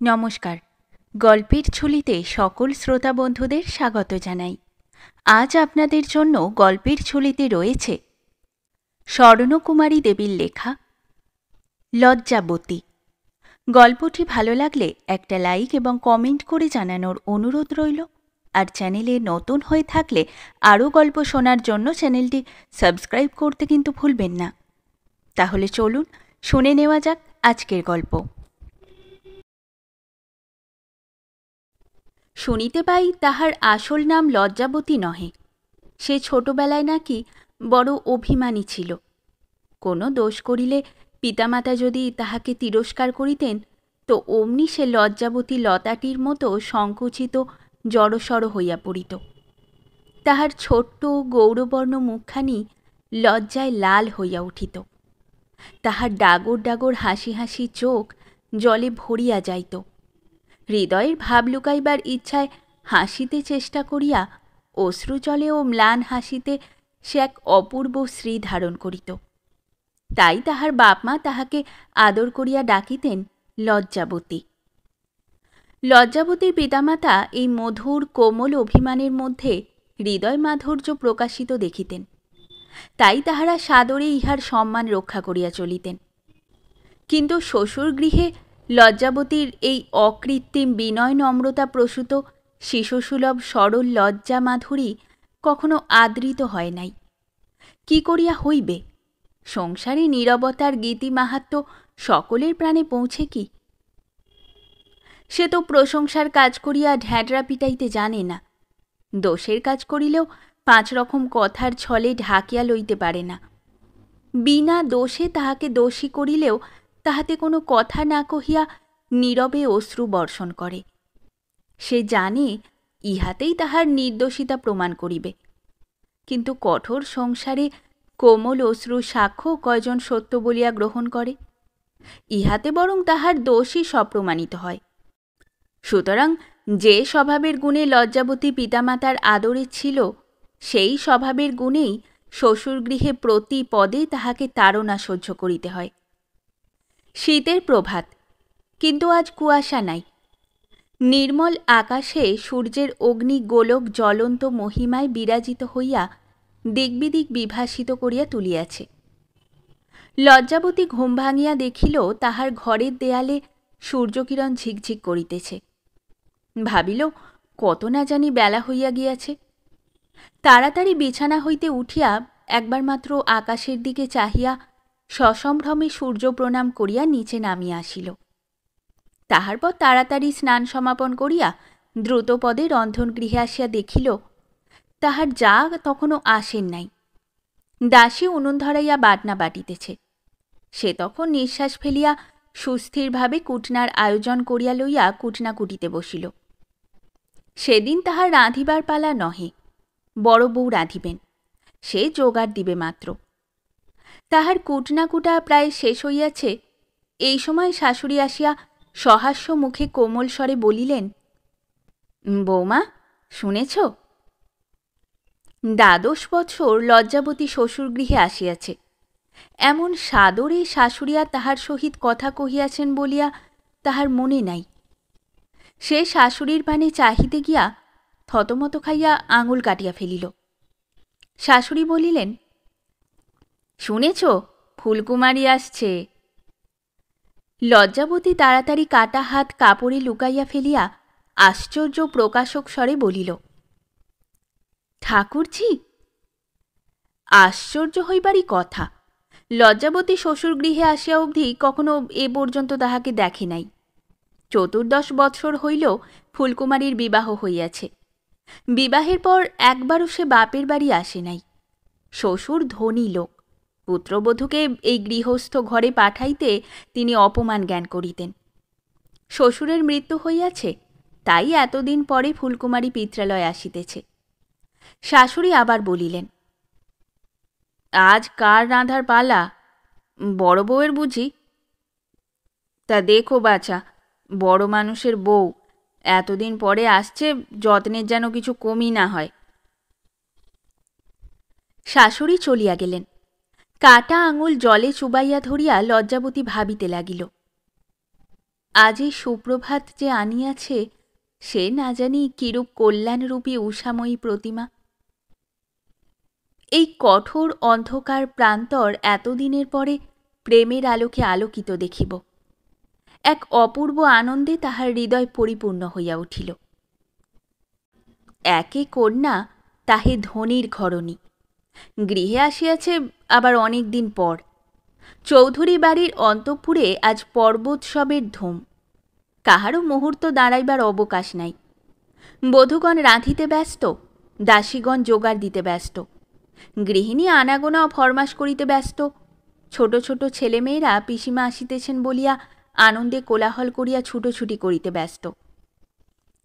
নমস্কার। গল্পের ঝুলিতে সকল শ্রোতা বন্ধুদের স্বাগত জানাই। আজ আপনাদের জন্য গল্পের ঝুলিতে রয়েছে স্বর্ণকুমারী দেবীর লেখা লজ্জাবতী। গল্পটি ভালো লাগলে একটা লাইক এবং কমেন্ট করে জানানোর অনুরোধ রইল। আর চ্যানেলে নতুন হয়ে থাকলে আরও গল্প শোনার জন্য চ্যানেলটি সাবস্ক্রাইব করতে কিন্তু ভুলবেন না। তাহলে চলুন শুনে নেওয়া যাক আজকের গল্প। শুনিতে পাই তাহার আসল নাম লজ্জাবতী নহে। সে ছোটবেলায় নাকি বড় অভিমানী ছিল। কোনো দোষ করিলে পিতামাতা যদি তাহাকে তিরস্কার করিতেন তো অমনি সে লজ্জাবতী লতাটির মতো সংকুচিত জড়সড় হইয়া পড়িত। তাহার ছোট্ট গৌরবর্ণ মুখখানি লজ্জায় লাল হইয়া উঠিত। তাহার ডাগর ডাগর হাসি হাসি চোখ জলে ভরিয়া যাইত। হৃদয়ের ভাব লুকাইবার ইচ্ছায় হাসিতে চেষ্টা করিয়া অশ্রুজলে ও ম্লান হাসিতে সে এক অপূর্ব শ্রী ধারণ করিত। তাই তাহার বাপমা তাহাকে আদর করিয়া ডাকিতেন লজ্জাবতী। লজ্জাবতীর পিতামাতা এই মধুর কোমল অভিমানের মধ্যে হৃদয় মাধুর্য প্রকাশিত দেখিতেন। তাই তাহারা সাদরে ইহার সম্মান রক্ষা করিয়া চলিতেন। কিন্তু শ্বশুর গৃহে লজ্জাবতীর এই অকৃত্রিম বিনয় নম্রতা প্রসূত শিশুসুলভ সরল লজ্জা মাধুরী কখনো আদৃত হয় নাই। কি করিয়া হইবে? সংসারে নীরবতার গীতি মাহাত্ম্য সকলের প্রাণে পৌঁছে কি? সে তো প্রশংসার কাজ করিয়া ঢ্যাঁড়া পিটাইতে জানে না। দোষের কাজ করিলেও 5 রকম কথার ছলে ঢাকিয়া লইতে পারে না। বিনা দোষে তাহাকে দোষী করিলেও তাহাতে কোনো কথা না কহিয়া নীরবে অশ্রু বর্ষণ করে। সে জানে ইহাতেই তাহার নির্দোষিতা প্রমাণ করিবে। কিন্তু কঠোর সংসারে কোমল অশ্রু সাক্ষ্য কয়জন সত্য বলিয়া গ্রহণ করে? ইহাতে বরং তাহার দোষই সপ্রমাণিত হয়। সুতরাং যে স্বভাবের গুণে লজ্জাবতী পিতামাতার আদরে ছিল সেই স্বভাবের গুণেই শ্বশুরগৃহে প্রতি পদে তাহাকে তাড়না সহ্য করিতে হয়। শীতের প্রভাত, কিন্তু আজ কুয়াশা নাই। নির্মল আকাশে সূর্যের অগ্নি গোলক জ্বলন্ত মহিমায় বিরাজিত হইয়া দিগ্বিদিক বিভাসিত করিয়া তুলিয়াছে। লজ্জাবতী ঘুম ভাঙিয়া দেখিল তাহার ঘরের দেয়ালে সূর্যকিরণ ঝিকঝিক করিতেছে। ভাবিল কত না জানি বেলা হইয়া গিয়াছে। তাড়াতাড়ি বিছানা হইতে উঠিয়া একবার মাত্র আকাশের দিকে চাহিয়া সসম্ভ্রমে সূর্য প্রণাম করিয়া নিচে নামিয়া আসিল। তাহার পর তাড়াতাড়ি স্নান সমাপন করিয়া দ্রুতপদে রন্ধনগৃহে আসিয়া দেখিল তাহার যা তখনও আসেন নাই। দাসী উনুন ধরাইয়া বাটনা বাটিতেছে। সে তখন নিঃশ্বাস ফেলিয়া সুস্থিরভাবে কুটনার আয়োজন করিয়া লইয়া কুটনা কুটিতে বসিল। সেদিন তাহার রাঁধিবার পালা নহে, বড় বউ রাঁধিবেন। সে জোগাড় দিবে মাত্র। তাহার কুটনা কুটা প্রায় শেষ হইয়াছে। এই সময় শাশুড়ি আসিয়া সহাস্য মুখে কোমল স্বরে বলিলেন, বৌমা, শুনেছ? 12 বৎসর লজ্জাবতী শ্বশুরগৃহে আসিয়াছে। এমন সাদরে শাশুড়িয়া তাহার সহিত কথা কহিয়াছেন বলিয়া তাহার মনে নাই। সে শাশুড়ির পানে চাহিতে গিয়া থতমত খাইয়া আঙুল কাটিয়া ফেলিল। শাশুড়ি বলিলেন, শুনেছ, ফুলকুমারী আসছে। লজ্জাবতী তাড়াতাড়ি কাটা হাত কাপড়ে লুকাইয়া ফেলিয়া আশ্চর্য প্রকাশক স্বরে বলিল, ঠাকুরজি? আশ্চর্য হইবারই কথা। লজ্জাবতী শ্বশুরগৃহে আসিয়া অবধি কখনো এ পর্যন্ত তাহাকে দেখে নাই। 14 বৎসর হইল ফুলকুমারীর বিবাহ হইয়াছে। বিবাহের পর একবারও সে বাপের বাড়ি আসে নাই। শ্বশুর ধনী লোক, পুত্রবধূকে এই গৃহস্থ ঘরে পাঠাইতে তিনি অপমান জ্ঞান করিতেন। শ্বশুরের মৃত্যু হইয়াছে, তাই এতদিন পরে ফুলকুমারী পিত্রালয়ে আসিতেছে। শাশুড়ি আবার বলিলেন, আজ কার রাঁধার পালা? বড় বউয়ের বুঝি? তা দেখো বাছা, বড় মানুষের বউ এতদিন পরে আসছে, যত্নের যেন কিছু কমই না হয়। শাশুড়ি চলিয়া গেলেন। কাটা আঙুল জলে চুবাইয়া ধরিয়া লজ্জাবতী ভাবিতে লাগিল, আজি সুপ্রভাত যে আনিয়াছে, সে না জানি কিরূপ কল্যাণরূপী উষাময়ী প্রতিমা। এই কঠোর অন্ধকার প্রান্তর এতদিনের পরে প্রেমের আলোকে আলোকিত দেখিব। এক অপূর্ব আনন্দে তাহার হৃদয় পরিপূর্ণ হইয়া উঠিল। একে কন্যা, তাহে ধনির ঘরণী, গৃহে আসিয়াছে আবার অনেক দিন পর। চৌধুরী বাড়ির অন্তঃপুরে আজ পর্বোৎসবের ধুম। কাহারও মুহূর্ত দাঁড়াইবার অবকাশ নাই। বধূগণ রাঁধিতে ব্যস্ত, দাসীগণ জোগাড় দিতে ব্যস্ত, গৃহিণী আনাগোনা ফরমাস করিতে ব্যস্ত, ছোট ছোট ছেলেমেয়েরা পিসিমা আসিতেছেন বলিয়া আনন্দে কোলাহল করিয়া ছুটোছুটি করিতে ব্যস্ত।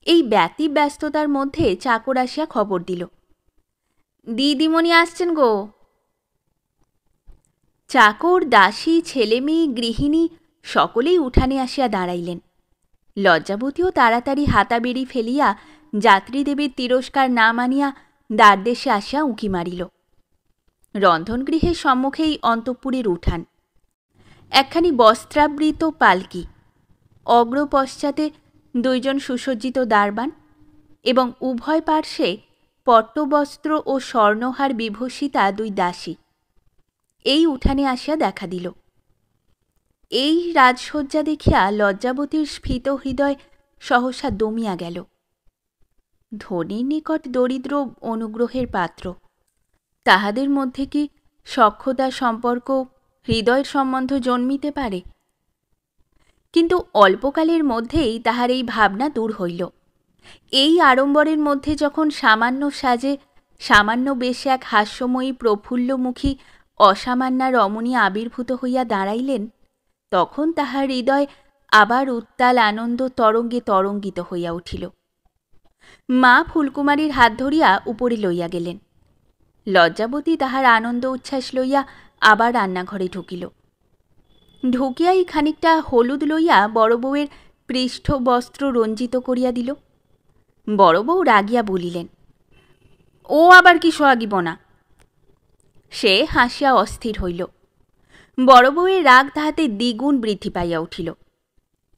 এই ব্যতি ব্যস্ততার মধ্যে চাকর আসিয়া খবর দিল, দিদিমণি আসছেন গো। চাকর, দাসী, ছেলেমেয়ে, গৃহিণী সকলেই উঠানে আসিয়া দাঁড়াইলেন। লজ্জাবতীও তাড়াতাড়ি হাতাবেড়ি ফেলিয়া যাত্রীদেবীর তিরস্কার না মানিয়া দ্বারদেশে আসিয়া উঁকি মারিল। রন্ধনগৃহের সম্মুখেই অন্তঃপুরের উঠান। একখানি বস্ত্রাবৃত পালকি, অগ্রপশ্চাতে দুইজন সুসজ্জিত দারবান এবং উভয় পার্শ্বে পট্টবস্ত্র ও স্বর্ণহার বিভূষিতা দুই দাসী এই উঠানে আসিয়া দেখা দিল। এই রাজসজ্জা দেখিয়া লজ্জাবতীর স্ফীত হৃদয় সহসা দমিয়া গেল। ধনীর নিকট দরিদ্র অনুগ্রহের পাত্র, তাহাদের মধ্যে কি সখ্যতা সম্পর্ক, হৃদয়ের সম্বন্ধ জন্মিতে পারে? কিন্তু অল্পকালের মধ্যেই তাহার এই ভাবনা দূর হইল। এই আড়ম্বরের মধ্যে যখন সামান্য সাজে, সামান্য বেশে এক হাস্যময়ী প্রফুল্লমুখী অসামান্যা রমণী আবির্ভূত হইয়া দাঁড়াইলেন, তখন তাহার হৃদয় আবার উত্তাল আনন্দ তরঙ্গে তরঙ্গিত হইয়া উঠিল। মা ফুলকুমারীর হাত ধরিয়া উপরে লইয়া গেলেন। লজ্জাবতী তাহার আনন্দ উচ্ছ্বাস লইয়া আবার রান্নাঘরে ঢুকিল। ঢুকিয়াই খানিকটা হলুদ লইয়া বড় বউয়ের পৃষ্ঠ বস্ত্র রঞ্জিত করিয়া দিল। বড় বউ রাগিয়া বলিলেন, ও আবার কি সোয়াগিব না? সে হাসিয়া অস্থির হইল। বড় বউয়ের রাগ তাহাতে দ্বিগুণ বৃদ্ধি পাইয়া উঠিল।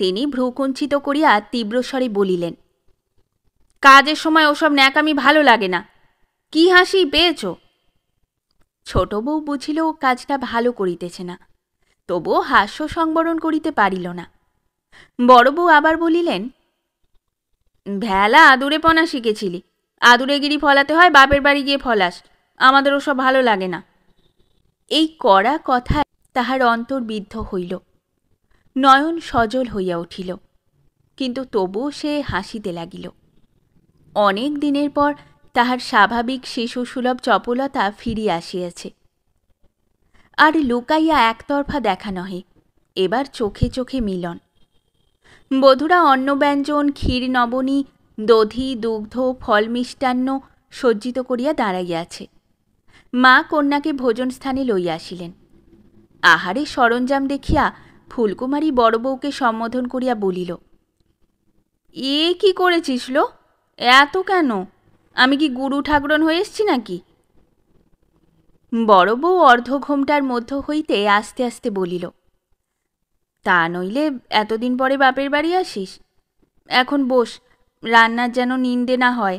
তিনি ভ্রুকুঞ্চিত করিয়া তীব্রস্বরে বলিলেন, কাজের সময় ওসব ন্যাকামি ভালো লাগে না। কি হাসি পেয়েছ? ছোট বউ বুঝিল কাজটা ভালো করিতেছে না, তবুও হাস্য সংবরণ করিতে পারিল না। বড় বউ আবার বলিলেন, ভেলা আদুরে পনা শিখেছিলি, আদুরেগিরি ফলাতে হয় বাপের বাড়ি গিয়ে ফলাস, আমাদের ওসব ভালো লাগে না। এই কড়া কথা তাহার অন্তর বিদ্ধ হইল। নয়ন সজল হইয়া উঠিল, কিন্তু তবুও সে হাসিতে লাগিল। অনেক দিনের পর তাহার স্বাভাবিক শিশুসুলভ চপলতা ফিরিয়া আসিয়াছে। আর লুকাইয়া একতরফা দেখা নহে, এবার চোখে চোখে মিলন। বধূরা অন্নব্যঞ্জন, ক্ষীর নবনী, দধি, দুগ্ধ, ফল মিষ্টান্ন সজ্জিত করিয়া দাঁড়াইয়াছে। মা কন্যাকে ভোজনস্থানে লইয়া আসিলেন। আহারে সরঞ্জাম দেখিয়া ফুলকুমারী বড় বউকে সম্বোধন করিয়া বলিল, এ কি করেছিস লো? এত কেন? আমি কি গুরু ঠাকুরন হয়ে এসছি নাকি? বড় বউ অর্ধঘোমটার মধ্য হইতে আস্তে আস্তে বলিল, তা নইলে এতদিন পরে বাপের বাড়ি আসিস? এখন বস, রান্নার যেন নিন্দে না হয়।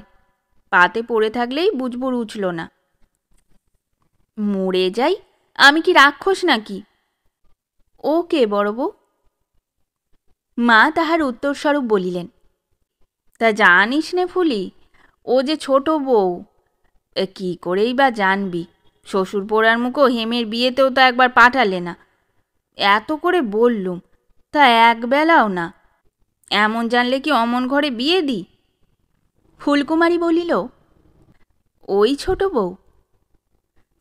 পাতে পড়ে থাকলেই বুঝবো রুচল না। মরে যাই, আমি কি রাক্ষস নাকি? ও কে বড় বউ? মা তাহার উত্তরস্বরূপ বলিলেন, তা জানিস নে ফুলি, ও যে ছোট বউ। কি করেই বা জানবি? শ্বশুর পোড়ার মুখো হেমের বিয়েতেও তো একবার পাঠালে না। এত করে বললুম, তা একবেলাও না। এমন জানলে কি অমন ঘরে বিয়ে দিই? ফুলকুমারী বলিল, ওই ছোট বউ?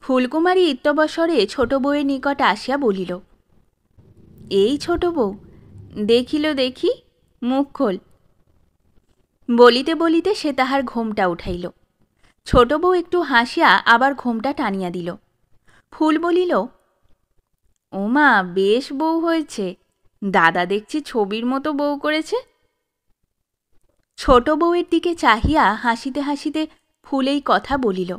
ফুলকুমারী ইত্যবসরে ছোট বউয়ের নিকট আসিয়া বলিল, এই ছোট বউ, দেখিল দেখি, মুখ খোল। বলিতে বলিতে সে তাহার ঘোমটা উঠাইল। ছোট বউ একটু হাসিয়া আবার ঘোমটা টানিয়া দিল। ফুল বলিল, ওমা, বেশ বউ হয়েছে, দাদা দেখছি ছবির মতো বউ করেছে। ছোট বউয়ের দিকে চাহিয়া হাসিতে হাসিতে ফুল এই কথা বলিল।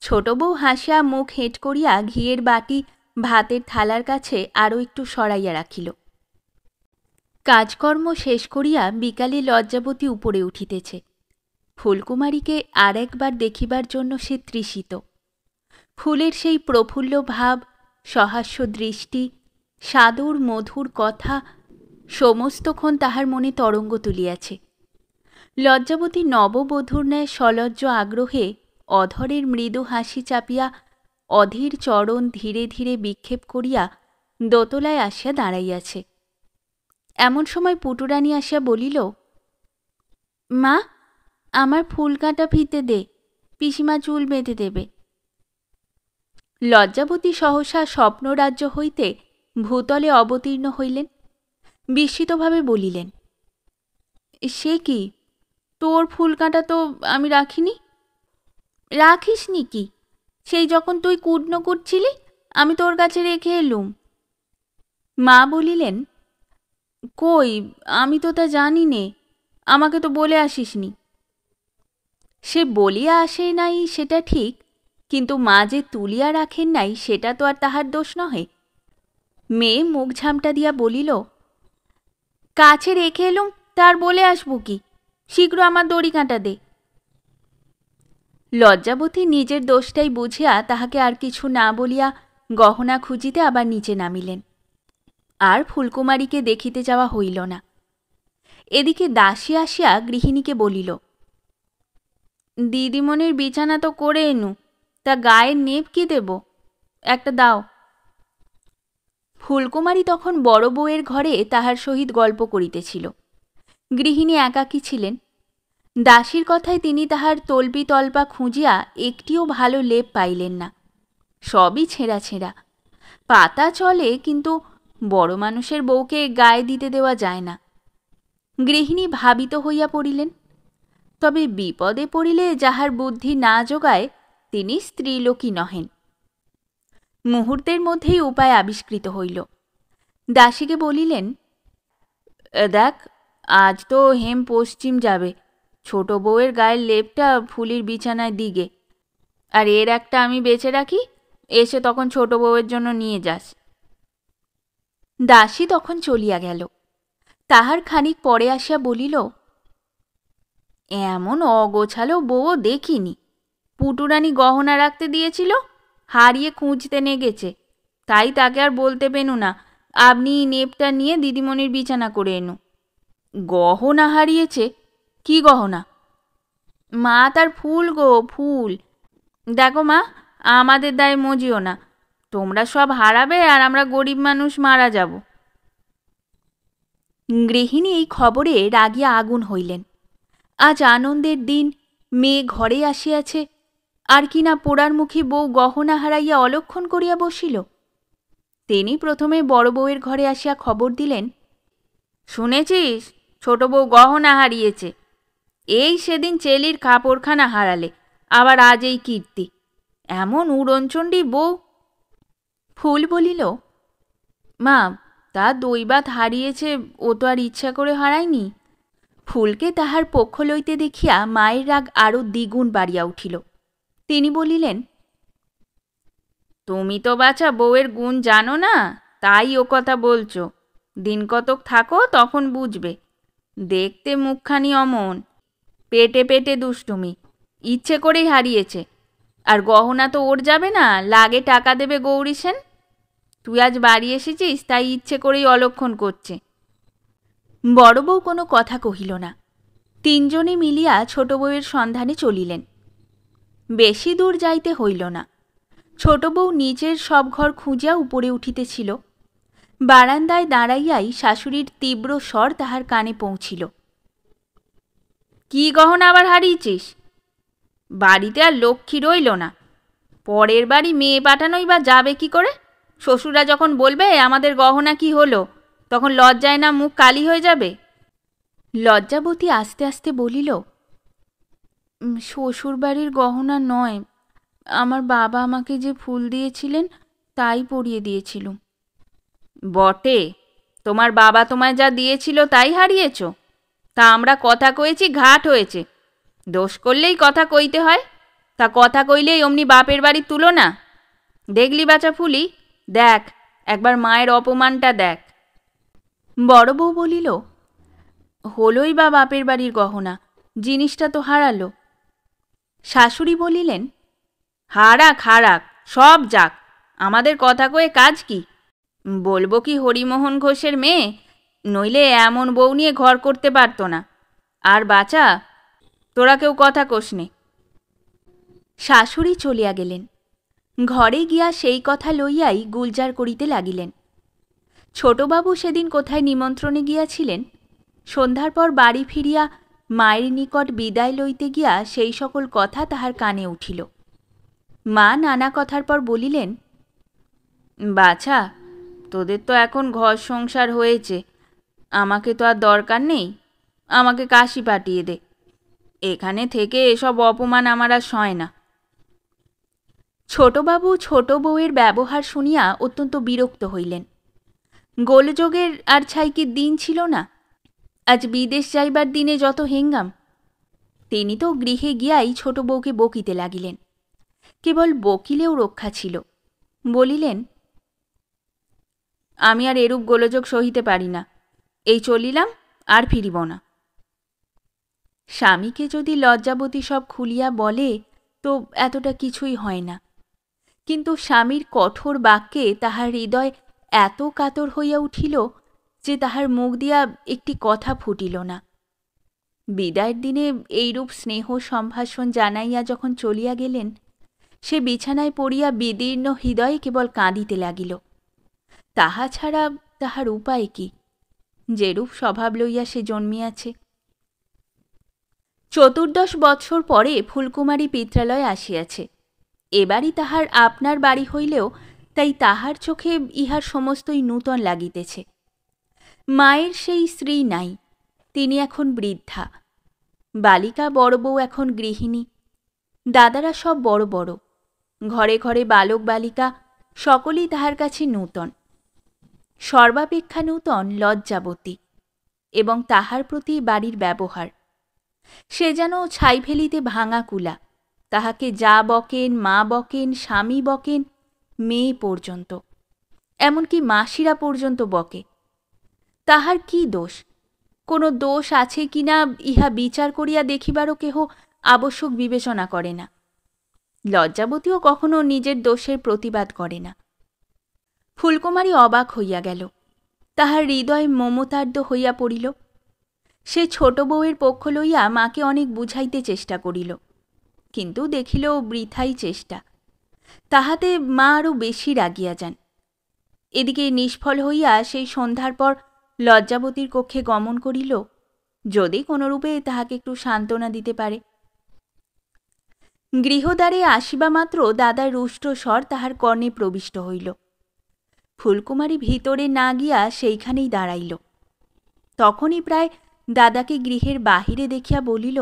ছোট বউ হাসিয়া মুখ হেঁট করিয়া ঘিয়ের বাটি ভাতের থালার কাছে আরও একটু সরাইয়া রাখিল। কাজকর্ম শেষ করিয়া বিকালে লজ্জাবতী উপরে উঠিতেছে। ফুলকুমারীকে আর একবার দেখিবার জন্য সে তৃষিত। ফুলের সেই প্রফুল্ল ভাব, সহাস্য দৃষ্টি, সাদর মধুর কথা সমস্তক্ষণ তাহার মনে তরঙ্গ তুলিয়াছে। লজ্জাবতী নববধূর ন্যায় সলজ্জ আগ্রহে অধরের মৃদু হাসি চাপিয়া অধীর চরণ ধীরে ধীরে বিক্ষেপ করিয়া দোতলায় আসিয়া দাঁড়াইয়াছে। এমন সময় পুটুরানী আসিয়া বলিল, মা, আমার ফুল কাঁটা ফিতে দে, পিসিমা চুল বেঁধে দেবে। লজ্জাবতী সহসা স্বপ্নরাজ্য হইতে ভূতলে অবতীর্ণ হইলেন। বিস্মিতভাবে বলিলেন, সে কি, তোর ফুল কাঁটা তো আমি রাখিনি। রাখিসনি কি? সেই যখন তুই কুটনো কুটছিলি আমি তোর কাছে রেখে এলুম। মা বলিলেন, কই, আমি তো তা জানি নে, আমাকে তো বলে আসিসনি। সে বলিয়া আসে নাই সেটা ঠিক, কিন্তু মা যে তুলিয়া রাখেন নাই সেটা তো আর তাহার দোষ নহে। মেয়ে মুখ ঝামটা দিয়া বলিল, কাছে রেখে এলুম তার বলে আসবো কি, শীঘ্র আমার দড়ি কাঁটা দে। লজ্জাবতী নিজের দোষটাই বুঝিয়া তাহাকে আর কিছু না বলিয়া গহনা খুঁজিতে আবার নিচে নামিলেন। আর ফুলকুমারীকে দেখিতে যাওয়া হইল না। এদিকে দাসী আসিয়া গৃহিণীকে বলিল, দিদিমণির বিছানা তো করে এনু, তা গায়ের নেপ কি দেব, একটা দাও। ফুলকুমারী তখন বড় বউয়ের ঘরে তাহার সহিত গল্প করিতেছিল। গৃহিণী একাকী ছিলেন। দাসীর কথায় তিনি তাহার তলপি তল্পা খুঁজিয়া একটিও ভালো লেপ পাইলেন না। সবই ছেঁড়া ছেঁড়া। পাতা চলে, কিন্তু বড় মানুষের বউকে গায়ে দিতে দেওয়া যায় না। গৃহিণী ভাবিত হইয়া পড়িলেন। তবে বিপদে পড়িলে যাহার বুদ্ধি না যোগায় তিনি স্ত্রীলোকী নহেন। মুহূর্তের মধ্যেই উপায় আবিষ্কৃত হইল। দাসীকে বলিলেন, দেখ, আজ তো হেম পশ্চিম যাবে, ছোট বউয়ের গায়ের লেপটা ফুলির বিছানায় দিগে, আর এর একটা আমি বেঁচে রাখি, এসে তখন ছোট বউয়ের জন্য নিয়ে যাস। দাসী তখন চলিয়া গেল। তাহার খানিক পরে আসিয়া বলিল, এমন অগোছালো বউও দেখিনি। পুটুরানী গহনা রাখতে দিয়েছিল, হারিয়ে খুঁজতে নেগেছে, তাই তাকে আর বলতে পেনু না, আপনি নেপটা নিয়ে দিদিমণির বিছানা করে এনু। গহনা হারিয়েছে? কি গহনা? মা, তার ফুল গো, ফুল। দেখো মা, আমাদের দায়ে মজিও না, তোমরা সব হারাবে আর আমরা গরিব মানুষ মারা যাব। গৃহিণী এই খবরে রাগিয়া আগুন হইলেন। আজ আনন্দের দিন, মেয়ে ঘরে আসিয়াছে, আর কিনা পোড়ারমুখী বউ গহনা হারাইয়া অলক্ষণ করিয়া বসিল। তিনি প্রথমে বড় বউয়ের ঘরে আসিয়া খবর দিলেন, শুনেছিস, ছোট বউ গহনা হারিয়েছে। এই সেদিন চেলির কাপড়খানা হারালে, আবার আজ এই কীর্তি, এমন উড়নচণ্ডী বউ। ফুল বলিল, মা, তা দৈবাত হারিয়েছে, ও তো আর ইচ্ছা করে হারায়নি। ফুলকে তাহার পক্ষ লইতে দেখিয়া মায়ের রাগ আরও দ্বিগুণ বাড়িয়া উঠিল। তিনি বলিলেন, তুমি তো বাছা বউয়ের গুণ জানো না, তাই ও কথা বলছো। দিন কতক থাকো, তখন বুঝবে। দেখতে মুখখানি অমন, পেটে পেটে দুষ্টুমি, ইচ্ছে করেই হারিয়েছে। আর গহনা তো ওর যাবে না, লাগে টাকা দেবে গৌরী সেন। তুই আজ বাড়ি এসেছিস, তাই ইচ্ছে করেই অলক্ষণ করছে। বড় বউ কোনো কথা কহিল না। তিনজনে মিলিয়া ছোট বউয়ের সন্ধানে চলিলেন। বেশি দূর যাইতে হইল না। ছোট বউ নিজের সব ঘর খুঁজিয়া উপরে উঠিতেছিল। বারান্দায় দাঁড়াইয়াই শাশুড়ির তীব্র স্বর তাহার কানে পৌঁছিল, কি গহনা আবার হারিয়েছিস? বাড়িতে আর লক্ষ্মী রইল না, পরের বাড়ি মেয়ে পাঠানোই বা যাবে কি করে? শ্বশুরা যখন বলবে আমাদের গহনা কি হলো, তখন লজ্জায় না মুখ কালি হয়ে যাবে। লজ্জাবতী আস্তে আস্তে বলিল, শ্বশুর বাড়ির গহনা নয়, আমার বাবা আমাকে যে ফুল দিয়েছিলেন তাই পরিয়ে দিয়েছিল। বটে, তোমার বাবা তোমায় যা দিয়েছিল তাই হারিয়েছ? তা আমরা কথা কয়েছি, ঘাট হয়েছে। দোষ করলেই কথা কইতে হয়, তা কথা কইলেই অমনি বাপের বাড়ি তুলো না। দেখলি বাছা ফুলি, দেখ একবার মায়ের অপমানটা দেখ। বড় বউ বলিল, হলোই বা বাপের বাড়ির গহনা, জিনিসটা তো হারালো। শাশুড়ি বলিলেন, হারাক হারাক, সব যাক, আমাদের কথা কয়ে কাজ কি? বলবো কি হরিমোহন ঘোষের মেয়ে, নইলে এমন বউ নিয়ে ঘর করতে পারত না। আর বাছা, তোরা কেউ কথা কোসনে। শাশুড়ি চলিয়া গেলেন। ঘরে গিয়া সেই কথা লইয়াই গুলজার করিতে লাগিলেন। ছোটবাবু সেদিন কোথায় নিমন্ত্রণে গিয়াছিলেন, সন্ধ্যার পর বাড়ি ফিরিয়া মায়ের নিকট বিদায় লইতে গিয়া সেই সকল কথা তাহার কানে উঠিল। মা নানা কথার পর বলিলেন, বাছা, তোদের তো এখন ঘর সংসার হয়েছে, আমাকে তো আর দরকার নেই, আমাকে কাশি পাঠিয়ে দে, এখানে থেকে এসব অপমান আমার আর সয় না। ছোটবাবু ছোট বউয়ের ব্যবহার শুনিয়া অত্যন্ত বিরক্ত হইলেন। গোলযোগের আর ছাইকির দিন ছিল না, আজ বিদেশ যাইবার দিনে যত হেঙ্গাম। তিনি তো গৃহে গিয়াই ছোট বউকে বকিতে লাগিলেন। কেবল বকিলেও রক্ষা ছিল। বলিলেন, আমি আর এরূপ গোলযোগ সহিতে পারি না, এই চলিলাম, আর ফিরিব না। স্বামীকে যদি লজ্জাবতী সব খুলিয়া বলে তো এতটা কিছুই হয় না, কিন্তু স্বামীর কঠোর বাক্যে তাহার হৃদয় এত কাতর হইয়া উঠিল যে তাহার মুখ দিয়া একটি কথা ফুটিল না। বিদায়ের দিনে এইরূপ স্নেহ সম্ভাষণ জানাইয়া যখন চলিয়া গেলেন, সে বিছানায় পড়িয়া বিদীর্ণ হৃদয়ে কেবল কাঁদিতে লাগিল। তাহা ছাড়া তাহার উপায় কি, যেরূপ স্বভাব লইয়া সে জন্মিয়াছে। 14 বৎসর পরে ফুলকুমারী পিত্রালয়ে আসিয়াছে। এবারই তাহার আপনার বাড়ি হইলেও তাই তাহার চোখে ইহার সমস্তই নূতন লাগিতেছে। মায়ের সেই স্ত্রী নাই, তিনি এখন বৃদ্ধা। বালিকা বড় বউ এখন গৃহিণী। দাদারা সব বড় বড়। ঘরে ঘরে বালক বালিকা, সকলেই তাহার কাছে নূতন। সর্বাপেক্ষা নূতন লজ্জাবতী এবং তাহার প্রতি বাড়ির ব্যবহার। সে যেন ছাই ফেলিতে ভাঙা কুলা। তাহাকে যা বকেন, মা বকেন, স্বামী বকেন, মেয়ে পর্যন্ত, এমনকি মাসিরা পর্যন্ত বকে। তাহার কি দোষ? কোনো দোষ আছে কিনা ইহা বিচার করিয়া দেখিবারও কেহ আবশ্যক বিবেচনা করে না। লজ্জাবতীও কখনো নিজের দোষের প্রতিবাদ করে না। ফুলকুমারী অবাক হইয়া গেল। তাহার হৃদয় মমতার্দ্র হইয়া পড়িল। সে ছোট বউয়ের পক্ষ লইয়া মাকে অনেক বুঝাইতে চেষ্টা করিল, কিন্তু দেখিল বৃথাই চেষ্টা। তাহাতে মা আরও বেশি রাগিয়া যান। এদিকে নিষ্ফল হইয়া সেই সন্ধ্যার পর লজ্জাবতীর কক্ষে গমন করিল, যদি কোনরূপে তাহাকে একটু সান্ত্বনা দিতে পারে। গৃহদ্বারে আসিবা মাত্র দাদার রুষ্ট স্বর তাহার কর্ণে প্রবিষ্ট হইল। ফুলকুমারী ভিতরে না গিয়া সেইখানেই দাঁড়াইল। তখনই প্রায় দাদাকে গৃহের বাহিরে দেখিয়া বলিল,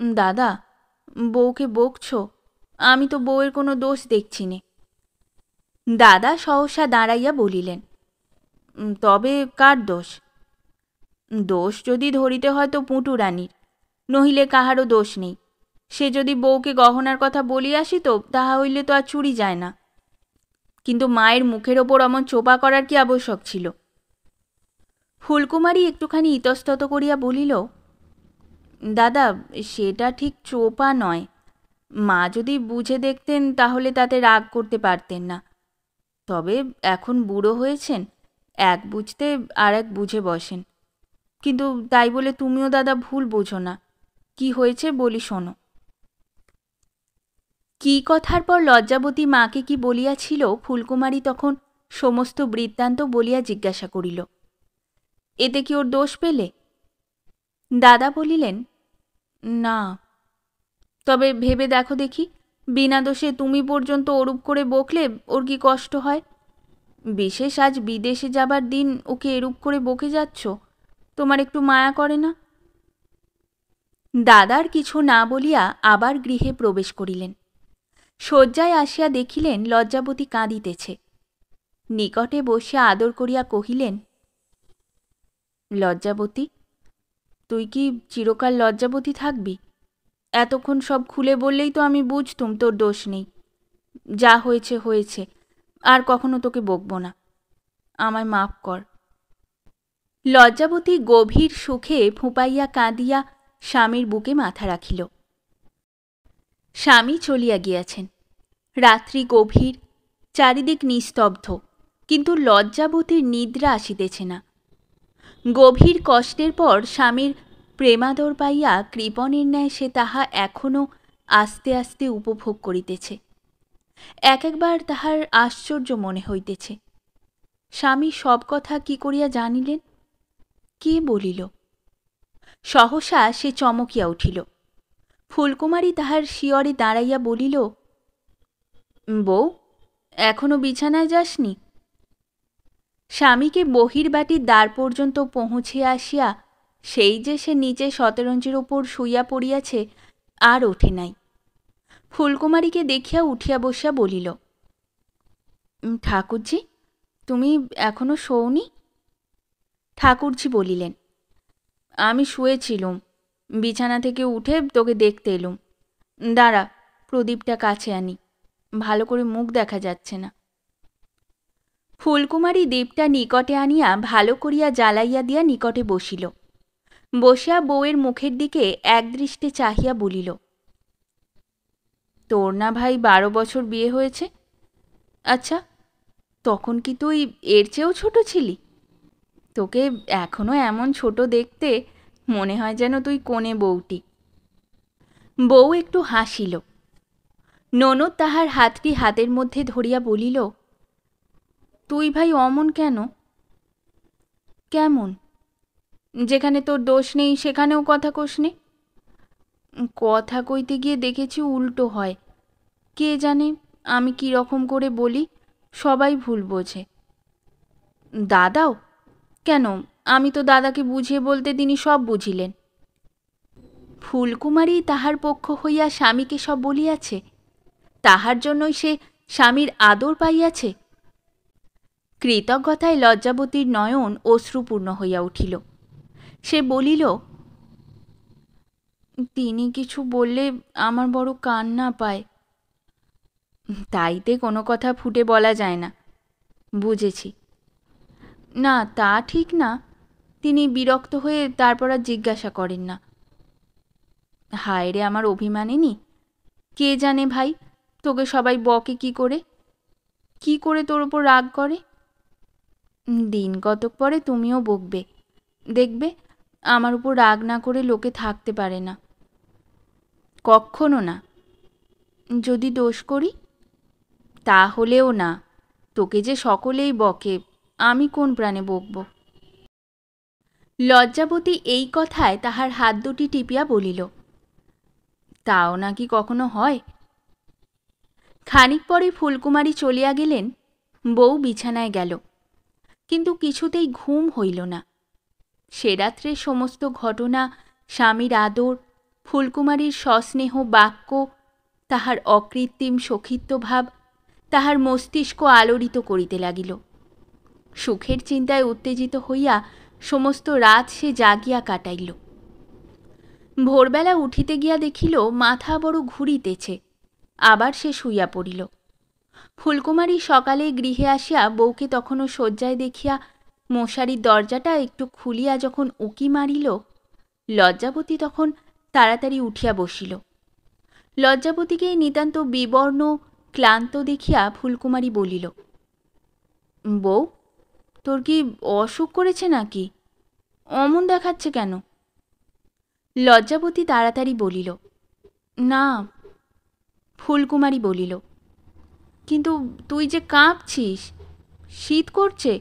দাদা, বউকে বকছ? আমি তো বউয়ের কোনো দোষ দেখছি নে। দাদা সহসা দাঁড়াইয়া বলিলেন, তবে কার দোষ? দোষ যদি ধরিতে হয় তো পুঁটু রানীর, নহিলে কাহারও দোষ নেই। সে যদি বউকে গহনার কথা বলিয়াসিত তাহা হইলে তো আর চুরি যায় না। কিন্তু মায়ের মুখের ওপর অমন চোপা করার কি আবশ্যক ছিল? ফুলকুমারী একটুখানি ইতস্তত করিয়া বলিল, দাদা, সেটা ঠিক চোপা নয়। মা যদি বুঝে দেখতেন তাহলে তাতে রাগ করতে পারতেন না। তবে এখন বুড়ো হয়েছেন, এক বুঝতে আর এক বুঝে বসেন। কিন্তু তাই বলে তুমিও দাদা ভুল বোঝো না। কি হয়েছে বলি শোনো। কি কথার পর লজ্জাবতী মাকে কি বলিয়াছিল ফুলকুমারী তখন সমস্ত বৃত্তান্ত বলিয়া জিজ্ঞাসা করিল। এতে কি ওর দোষ পেলে? দাদা বলিলেন, না। তবে ভেবে দেখো দেখি, বিনা দোষে তুমি পর্যন্ত ওরূপ করে বকলে ওর কি কষ্ট হয়? বিশেষ আজ বিদেশে যাবার দিন ওকে এরূপ করে বকে যাচ্ছ, তোমার একটু মায়া করে না? দাদার কিছু না বলিয়া আবার গৃহে প্রবেশ করিলেন। শয্যায় আসিয়া দেখিলেন লজ্জাবতী কাঁদিতেছে। নিকটে বসিয়া আদর করিয়া কহিলেন, লজ্জাবতী, তুই কি চিরকাল লজ্জাবতী থাকবি? এতক্ষণ সব খুলে বললেই তো আমি বুঝতুম তোর দোষ নেই। যা হয়েছে হয়েছে, আর কখনো তোকে বকব না। আমায় মাপ কর। লজ্জাবতী গভীর সুখে ফুঁপাইয়া কাঁদিয়া স্বামীর বুকে মাথা রাখিল। স্বামী চলিয়া গিয়াছেন। রাত্রি গভীর, চারিদিক নিস্তব্ধ, কিন্তু লজ্জাবতীর নিদ্রা আসিতেছে না। গভীর কষ্টের পর স্বামীর প্রেমাদর পাইয়া কৃপণের ন্যায় সে তাহা এখনও আস্তে আস্তে উপভোগ করিতেছে। এক একবার তাহার আশ্চর্য মনে হইতেছে, স্বামী সব কথা কি করিয়া জানিলেন? কে বলিল? সহসা সে চমকিয়া উঠিল। ফুলকুমারী তাহার শিয়রে দাঁড়াইয়া বলিল, বউ, এখনো বিছানায় যাসনি? স্বামীকে বহির্বাটির দ্বার পর্যন্ত পৌঁছিয়া আসিয়া সেই যে সে নিচে শতরঞ্জির ওপর শুইয়া পড়িয়াছে, আর ওঠে নাই। ফুলকুমারীকে দেখিয়া উঠিয়া বসিয়া বলিল, ঠাকুরজি, তুমি এখনো শোওনি? ঠাকুরজি বলিলেন, আমি শুয়েছিলুম, বিছানা থেকে উঠে তোকে দেখতে এলুম। দাঁড়া, প্রদীপটা কাছে আনি, ভালো করে মুখ দেখা যাচ্ছে না। ফুলকুমারী দীপটা নিকটে আনিয়া ভালো করিয়া জ্বালাইয়া দিয়া নিকটে বসিল। বসিয়া বউয়ের মুখের দিকে একদৃষ্টে চাহিয়া বলিল, তোর না ভাই 12 বছর বিয়ে হয়েছে? আচ্ছা, তখন কি তুই এর চেয়েও ছোট ছিলি? তোকে এখনো এমন ছোট দেখতে, মনে হয় যেন তুই কোণে বউটি। বউ একটু হাসিল। ননদ তাহার হাতটি হাতের মধ্যে ধরিয়া বলিল, তুই ভাই অমন কেন? কেমন? যেখানে তোর দোষ নেই সেখানেও কথা কোসনে। কথা কইতে গিয়ে দেখেছি উল্টো হয়। কে জানে আমি কি রকম করে বলি, সবাই ভুল বোঝে। দাদাও? কেন, আমি তো দাদাকে বুঝিয়ে বলতে তিনি সব বুঝিলেন। ফুলকুমারী তাহার পক্ষ হইয়া স্বামীকে সব বলিয়াছে, তাহার জন্যই সে স্বামীর আদর পাইয়াছে। কৃতজ্ঞতায় লজ্জাবতীর নয়ন অশ্রুপূর্ণ হইয়া উঠিল। সে বলিল, তিনি কিছু বললে আমার বড় কান্না পায়। তাইতে কোনো কথা ফুটে বলা যায় না, বুঝেছি। না, তা ঠিক না, তিনি বিরক্ত হয়ে তারপর আর জিজ্ঞাসা করেন না। হায় রে আমার অভিমানিনী, কে জানে ভাই তোকে সবাই বকে কি করে, কি করে তোর ওপর রাগ করে। দিন কতক পরে তুমিও বকবে, দেখবে আমার উপর রাগ না করে লোকে থাকতে পারে না। কক্ষনো না। যদি দোষ করি? তাহলেও না, তোকে যে সকলেই বকে, আমি কোন প্রাণে বকব? লজ্জাবতী এই কথায় তাহার হাত দুটি টিপিয়া বলিল, তাও নাকি কখনো হয়? খানিক পরে ফুলকুমারী চলিয়া গেলেন। বউ বিছানায় গেল, কিন্তু কিছুতেই ঘুম হইল না। সে রাত্রে সমস্ত ঘটনা, স্বামীর আদর, ফুলকুমারীর সস্নেহ বাক্য, তাহার অকৃত্রিম সখিত্বভাব তাহার মস্তিষ্ক আলোড়িত করিতে লাগিল। সুখের চিন্তায় উত্তেজিত হইয়া সমস্ত রাত সে জাগিয়া কাটাইল। ভোরবেলা উঠিতে গিয়া দেখিল মাথা বড় ঘুরিতেছে, আবার সে শুইয়া পড়িল। ফুলকুমারী সকালে গৃহে আসিয়া বউকে তখনও শয্যায় দেখিয়া মশারির দরজাটা একটু খুলিয়া যখন উকি মারিল, লজ্জাবতী তখন তাড়াতাড়ি উঠিয়া বসিল। লজ্জাবতীকে নিতান্ত বিবর্ণ ক্লান্ত দেখিয়া ফুলকুমারী বলিল, বউ, তোর কি অসুখ করেছে নাকি? অমন দেখাচ্ছে কেন? লজ্জাবতী তাড়াতাড়ি বলিল, না। ফুলকুমারী বলিল, কিন্তু তুই যে কাঁপছিস, শীত করছে,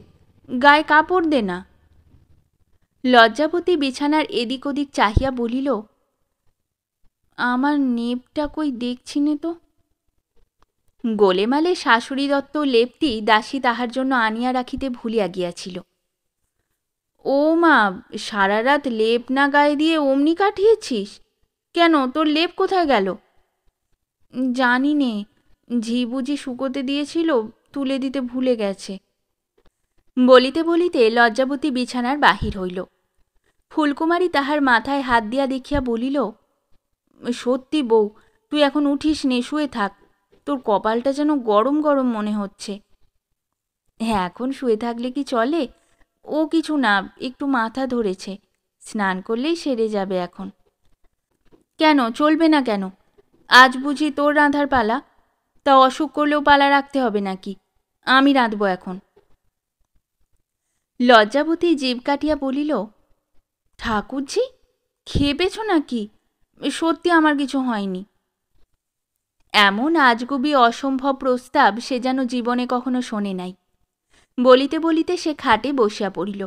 গায়ে কাপড় দে না। লজ্জাবতী বিছানার এদিক ওদিক চাহিয়া বলিল, আমার নেপটা কই দেখছি নে তো। গোলেমালে শাশুড়ি দত্ত লেপটি দাসী তাহার জন্য আনিয়া রাখিতে ভুলিয়া গিয়াছিল। ও মা, সারা রাত লেপ না গায়ে দিয়ে অমনি কাটিয়েছিস কেন? তোর লেপ কোথায় গেল? জানি নে, ঝি বুঝি শুকোতে দিয়েছিল, তুলে দিতে ভুলে গেছে। বলিতে বলিতে লজ্জাবতী বিছানার বাহির হইল। ফুলকুমারী তাহার মাথায় হাত দিয়া দেখিয়া বলিল, সত্যি বউ, তুই এখন উঠিস নে, শুয়ে থাক, তোর কপালটা যেন গরম গরম মনে হচ্ছে। হ্যাঁ, এখন শুয়ে থাকলে কি চলে? ও কিছু না, একটু মাথা ধরেছে, স্নান করলেই সেরে যাবে এখন। কেন চলবে না কেন? আজ বুঝি তোর রাঁধার পালা? তা অসুখ করলেও পালা রাখতে হবে নাকি? আমি রাঁধব এখন। লজ্জাবতী জিভ কাটিয়া বলিল, ঠাকুরজি, খেয়ে পেছ নাকি? সত্যি আমার কিছু হয়নি। এমন আজগুবি অসম্ভব প্রস্তাব সে যেন জীবনে কখনো শোনে নাই। বলিতে বলিতে সে খাটে বসিয়া পড়িল।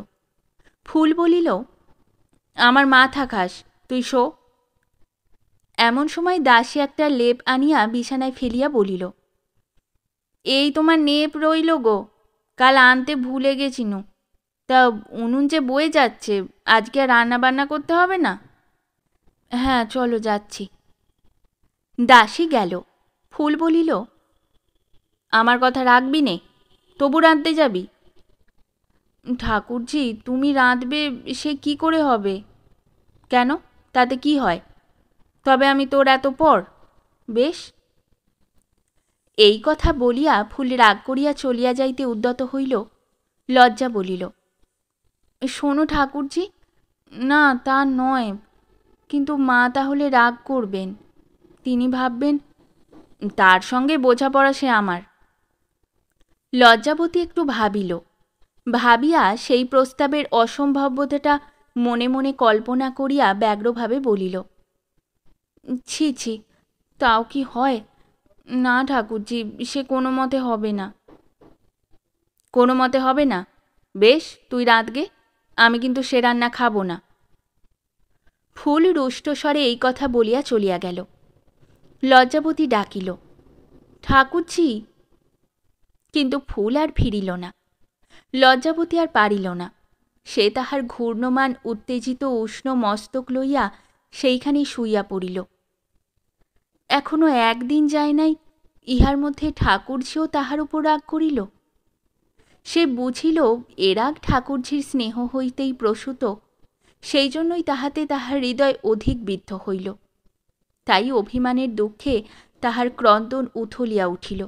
ফুল বলিল, আমার মাথা খাস, তুই শো। এমন সময় দাসী একটা লেপ আনিয়া বিছানায় ফেলিয়া বলিল, এই তোমার নেপ রইল গো, কাল আনতে ভুলে গেছিনু। তা উনুন যে বয়ে যাচ্ছে, আজকে আর রান্না বান্না করতে হবে না? হ্যাঁ, চলো যাচ্ছি। দাসী গেল। ফুল বলিল, আমার কথা রাখবি নে, তবু রাঁধতে যাবি? ঠাকুরজি, তুমি রাঁধবে সে কি করে হবে? কেন, তাতে কি হয়? তবে আমি তোর এত পর? বেশ। এই কথা বলিয়া ফুল রাগ করিয়া চলিয়া যাইতে উদ্যত হইল। লজ্জা বলিল, শোনো ঠাকুরজি, না তা নয়, কিন্তু মা তাহলে রাগ করবেন। তিনি ভাববেন। তার সঙ্গে বোঝাপড়া সে আমার। লজ্জাবতী একটু ভাবিল, ভাবিয়া সেই প্রস্তাবের অসম্ভাব্যতাটা মনে মনে কল্পনা করিয়া ব্যগ্রভাবে বলিল, ছি ছি, তাও কি হয়? না ঠাকুরজি, সে কোনো মতে হবে না। কোনো মতে হবে না? বেশ, তুই রাঁধগে, আমি কিন্তু সে রান্না খাবো না। ফুল রুষ্টস্বরে এই কথা বলিয়া চলিয়া গেল। লজ্জাবতী ডাকিল, ঠাকুরজি। কিন্তু ফুল আর ফিরিল না। লজ্জাবতী আর পারিল না। সে তাহার ঘূর্ণমান উত্তেজিত উষ্ণ মস্তক লইয়া সেইখানেই শুইয়া পড়িল। এখনো একদিন যায় নাই, ইহার মধ্যে ঠাকুরঝিও তাহার উপর রাগ করিল। সে বুঝিল এ রাগ ঠাকুরঝির স্নেহ হইতেই প্রসূত, সেই জন্যই তাহাতে তাহার হৃদয় অধিক বিদ্ধ হইল। তাই অভিমানের দুঃখে তাহার ক্রন্দন উথলিয়া উঠিল।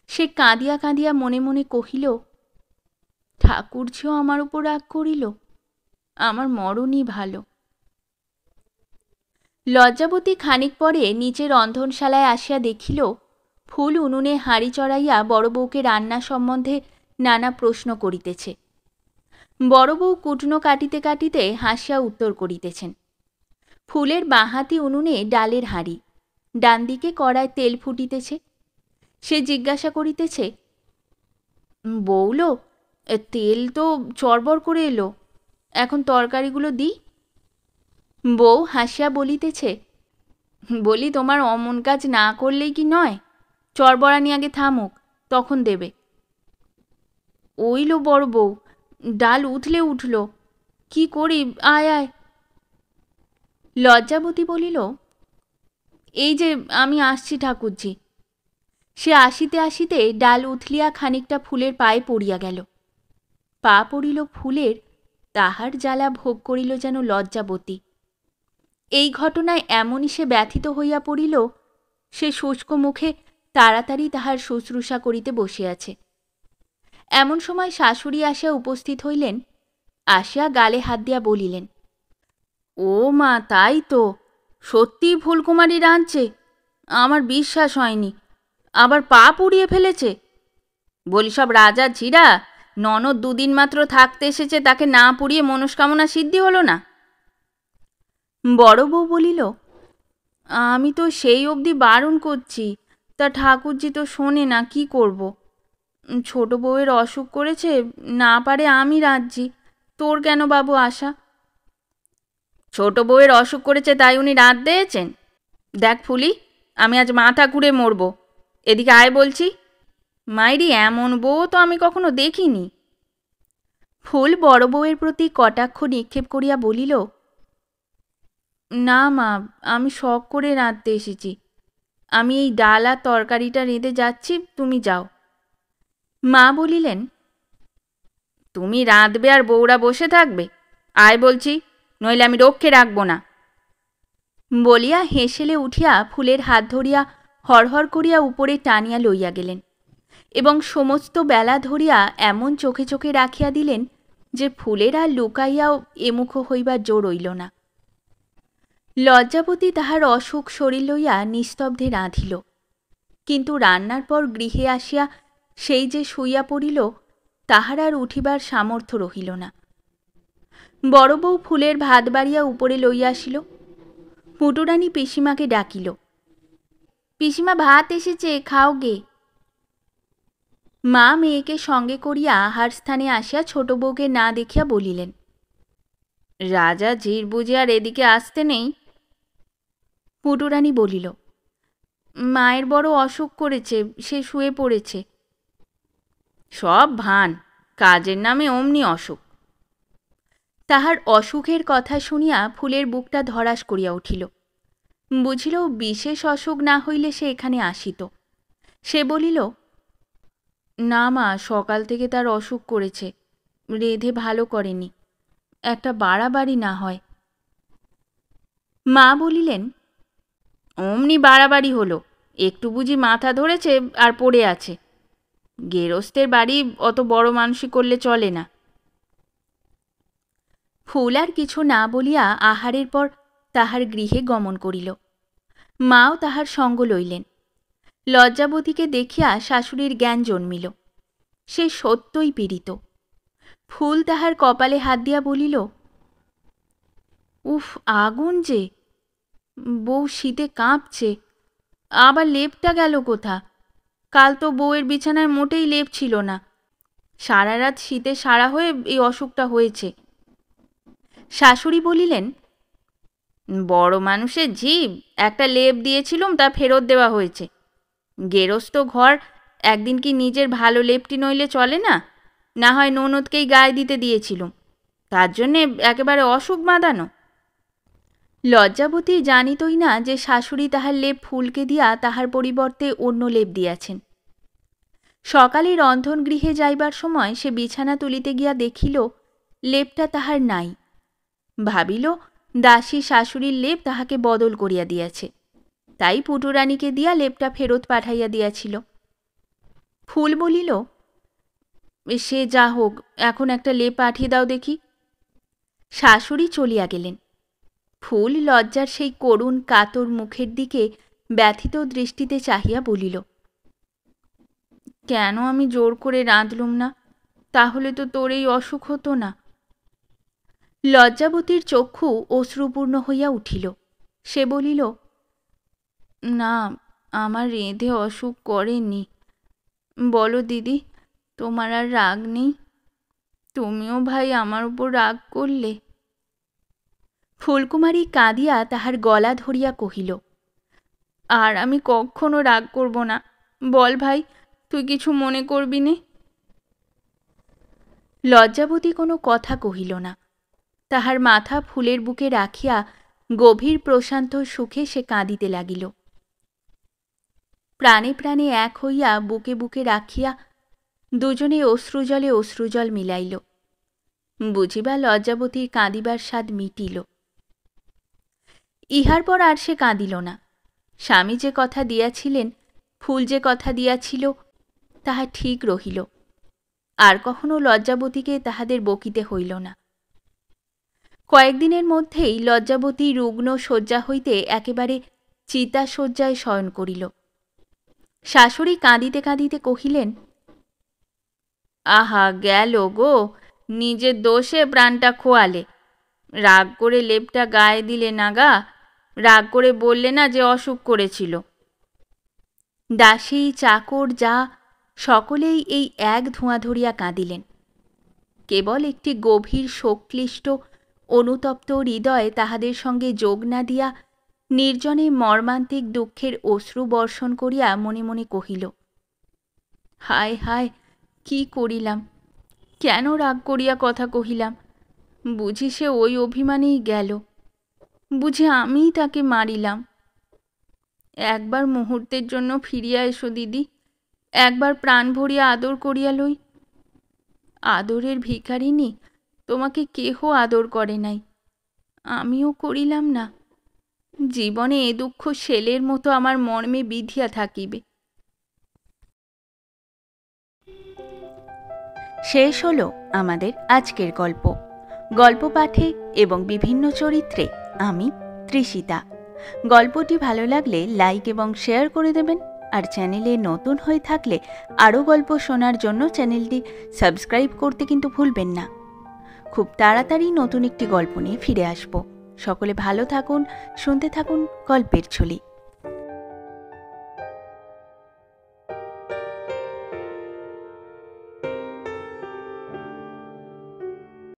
সে কাঁদিয়া কাঁদিয়া মনে মনে কহিল, ঠাকুরঝিও আমার উপর রাগ করিল, আমার মরণই ভালো। লজ্জাবতী খানিক পরে নিচের রন্ধনশালায় আসিয়া দেখিল, ফুল উনুনে হাঁড়ি চড়াইয়া বড় বউকে রান্না সম্বন্ধে নানা প্রশ্ন করিতেছে। বড় বউ কুটনো কাটিতে কাটিতে হাসিয়া উত্তর করিতেছেন। ফুলের বাঁহাতি উনুনে ডালের হাঁড়ি, ডান দিকে কড়ায় তেল ফুটিতেছে। সে জিজ্ঞাসা করিতেছে, বউলো, তেল তো চড়বড় করে এলো, এখন তরকারিগুলো দিই। বউ হাসিয়া বলিতেছে, বলি তোমার অমন কাজ না করলেই কি নয়? চড়বড়ানি আগে থামুক, তখন দেবে। ওইল বড় বউ, ডাল উঠলে উঠল, কি করি, আয় আয়। লজ্জাবতী বলিল, এই যে আমি আসছি ঠাকুরজি। সে আসিতে আসিতে ডাল উথলিয়া খানিকটা ফুলের পায়ে পড়িয়া গেল। পা পড়িল ফুলের, তাহার জ্বালা ভোগ করিল যেন লজ্জাবতী। এই ঘটনায় এমনই সে ব্যথিত হইয়া পড়িল, সে শুষ্ক মুখে তাড়াতাড়ি তাহার শুশ্রূষা করিতে বসিয়াছে। এমন সময় শাশুড়ি আসিয়া উপস্থিত হইলেন। আসিয়া গালে হাত দিয়া বলিলেন, ও মা, তাই তো, সত্যিই ফুলকুমারী রাঁধছে, আমার বিশ্বাস হয়নি। আবার পা পুড়িয়ে ফেলেছে? বলি সব রাজা ঝিরা, ননদ দুদিন মাত্র থাকতে এসেছে, তাকে না পুড়িয়ে মনস্কামনা সিদ্ধি হলো না? বড় বউ বলিল, আমি তো সেই অবধি বারণ করছি, তা ঠাকুরজি তো শোনে না, কি করব? ছোট বউয়ের অসুখ করেছে, না পারে আমি রাঁধছি, তোর কেন বাবু আশা? ছোট বউয়ের অসুখ করেছে তাই উনি রাঁধ দিয়েছেন? দেখ ফুলি, আমি আজ মাথা ঘুরে মরব, এদিকে আয় বলছি। মাইরি, এমন বউ তো আমি কখনো দেখিনি। ফুল বড় বউয়ের প্রতি কটাক্ষ নিক্ষেপ করিয়া বলিল, না মা, আমি শখ করে রাঁধতে এসেছি, আমি এই ডাল আর তরকারিটা রেঁধে যাচ্ছি, তুমি যাও। মা বলিলেন, তুমি রাঁধবে আর বউরা বসে থাকবে? আয় বলছি, নইলে আমি রক্ষে রাখব না। বলিয়া হেসেলে উঠিয়া ফুলের হাত ধরিয়া হরহর করিয়া উপরে টানিয়া লইয়া গেলেন। এবং সমস্ত বেলা ধরিয়া এমন চোখে চোখে রাখিয়া দিলেন যে ফুলের আর লুকাইয়াও এমুখ হইবার জো রইল না। লজ্জাবতী তাহার অসুখ শরীর লইয়া নিস্তব্ধে রাঁধিল, কিন্তু রান্নার পর গৃহে আসিয়া সেই যে শুইয়া পড়িল তাহার আর উঠিবার সামর্থ্য রহিল না। বড় বউ ফুলের ভাত বাড়িয়া উপরে লইয়া আসিল। পুটুরানী পিসিমাকে ডাকিল, পিসিমা ভাত এসেছে, খাও গে। মা মেয়েকে সঙ্গে করিয়া আহার স্থানে আসিয়া ছোট বউকে না দেখিয়া বলিলেন, রাজা ঝির বুঝে আর এদিকে আসতে নেই? পুটুরানী বলিল, মায়ের বড় অসুখ করেছে, সে শুয়ে পড়েছে। সব ভান, কাজের নামে অমনি অসুখ। তাহার অসুখের কথা শুনিয়া ফুলের বুকটা ধরাস করিয়া উঠিল। বুঝিল বিশেষ অসুখ না হইলে সে এখানে আসিত। সে বলিল, না মা, সকাল থেকে তার অসুখ করেছে, রেঁধে ভালো করেনি, একটা বাড়াবাড়ি না হয়। মা বলিলেন, অমনি বাড়াবাড়ি হলো, একটু বুঝি মাথা ধরেছে আর পড়ে আছে। গেরস্তের বাড়ি অত বড় মানসি করলে চলে না। ফুল আর কিছু না বলিয়া আহারের পর তাহার গৃহে গমন করিল। মাও তাহার সঙ্গ লইলেন। লজ্জাবতীকে দেখিয়া শাশুড়ির জ্ঞান জন্মিল। সে সত্যই পীড়িত। ফুল তাহার কপালে হাত দিয়া বলিল, উফ, আগুন যে! বউ শীতে কাঁপছে, আবার লেপটা গেল কোথা? কাল তো বউয়ের বিছানায় মোটেই লেপ ছিল না, সারা রাত শীতে সারা হয়ে এই অসুখটা হয়েছে। শাশুড়ি বলিলেন, বড় মানুষের জীব, একটা লেপ দিয়েছিলুম, তা ফেরত দেওয়া হয়েছে। গেরস্ত ঘর একদিন কি নিজের ভালো লেপটি নইলে চলে না? না হয় ননদকেই গায়ে দিতে দিয়েছিলুম, তার জন্যে একেবারে অসুখ বাঁধানো। লজ্জাবতী জানিতই না যে শাশুড়ি তাহার লেপ ফুলকে দিয়া তাহার পরিবর্তে অন্য লেপ দিয়াছেন। সকালে রন্ধন গৃহে যাইবার সময় সে বিছানা তুলিতে গিয়া দেখিল লেপটা তাহার নাই। ভাবিল দাসী শাশুড়ির লেপ তাহাকে বদল করিয়া দিয়াছে, তাই পুটুরানীকে দিয়া লেপটা ফেরত পাঠাইয়া দিয়াছিল। ফুল বলিল, সে যা হোক, এখন একটা লেপ পাঠিয়ে দাও দেখি। শাশুড়ি চলিয়া গেলেন। ফুল লজ্জার সেই করুণ কাতর মুখের দিকে ব্যথিত দৃষ্টিতে চাহিয়া বলিল, কেন আমি জোর করে রাঁধলুম না? তাহলে তো তোর এই অসুখ হতো না। লজ্জাবতীর চক্ষু অশ্রুপূর্ণ হইয়া উঠিল। সে বলিল, না, আমার রেঁধে অসুখ করেনি। বলো দিদি, তোমার আর রাগ নেই? তুমিও ভাই আমার উপর রাগ করলে। ফুলকুমারী কাঁদিয়া তাহার গলা ধরিয়া কহিল, আর আমি কখনো রাগ করব না। বল ভাই, তুই কিছু মনে করবি নে? লজ্জাবতী কোনো কথা কহিল না। তাহার মাথা ফুলের বুকে রাখিয়া গভীর প্রশান্ত সুখে সে কাঁদিতে লাগিল। প্রাণে প্রাণে এক হইয়া বুকে বুকে রাখিয়া দুজনে অশ্রুজলে অশ্রুজল মিলাইল। বুঝিবা লজ্জাবতীর কাঁদিবার স্বাদ মিটিল। ইহার পর আর সে কাঁদিল না। স্বামী যে কথা দিয়াছিলেন, ফুল যে কথা দিয়াছিল, তাহা ঠিক রহিল। আর কখনো লজ্জাবতীকে তাহাদের বকিতে হইল না। কয়েকদিনের মধ্যেই লজ্জাবতী রুগ্ন শয্যা হইতে একেবারে চিতা শয্যায় শয়ন করিল। শাশুড়ি কাঁদিতে কাঁদিতে কহিলেন, আহা গেল গো, নিজের দোষে প্রাণটা খোয়ালে। রাগ করে লেপটা গায়ে দিলে না গা, রাগ করে বললে না যে অসুখ করেছিল। দাসী চাকর যা সকলেই এই এক ধোঁয়া ধরিয়া কাঁদিলেন। কেবল একটি গভীর শোকক্লিষ্ট অনুতপ্ত হৃদয় তাহাদের সঙ্গে যোগ না দিয়া নির্জনে মর্মান্তিক দুঃখের অশ্রু বর্ষণ করিয়া মনে মনে কহিল, হায় হায়, কি করিলাম? কেন রাগ করিয়া কথা কহিলাম? বুঝি সে ওই অভিমানেই গেল। বুঝি আমিই তাকে মারিলাম। একবার মুহূর্তের জন্য ফিরিয়া এসো দিদি, একবার প্রাণ ভরিয়া আদর করিয়া লই। আদরের ভিখারিনী, তোমাকে কেহ আদর করে নাই, আমিও করিলাম না। জীবনে এ দুঃখ শেলের মতো আমার মর্মে বিধিয়া থাকিবে। শেষ হলো আমাদের আজকের গল্প। গল্প পাঠে এবং বিভিন্ন চরিত্রে আমি তৃষিতা। গল্পটি ভালো লাগলে লাইক এবং শেয়ার করে দেবেন, আর চ্যানেলে নতুন হয়ে থাকলে আরও গল্প শোনার জন্য চ্যানেলটি সাবস্ক্রাইব করতে কিন্তু ভুলবেন না। খুব তাড়াতাড়ি নতুন একটি গল্প নিয়ে ফিরে আসব। সকলে ভালো থাকুন, শুনতে থাকুন গল্পের ঝুলি।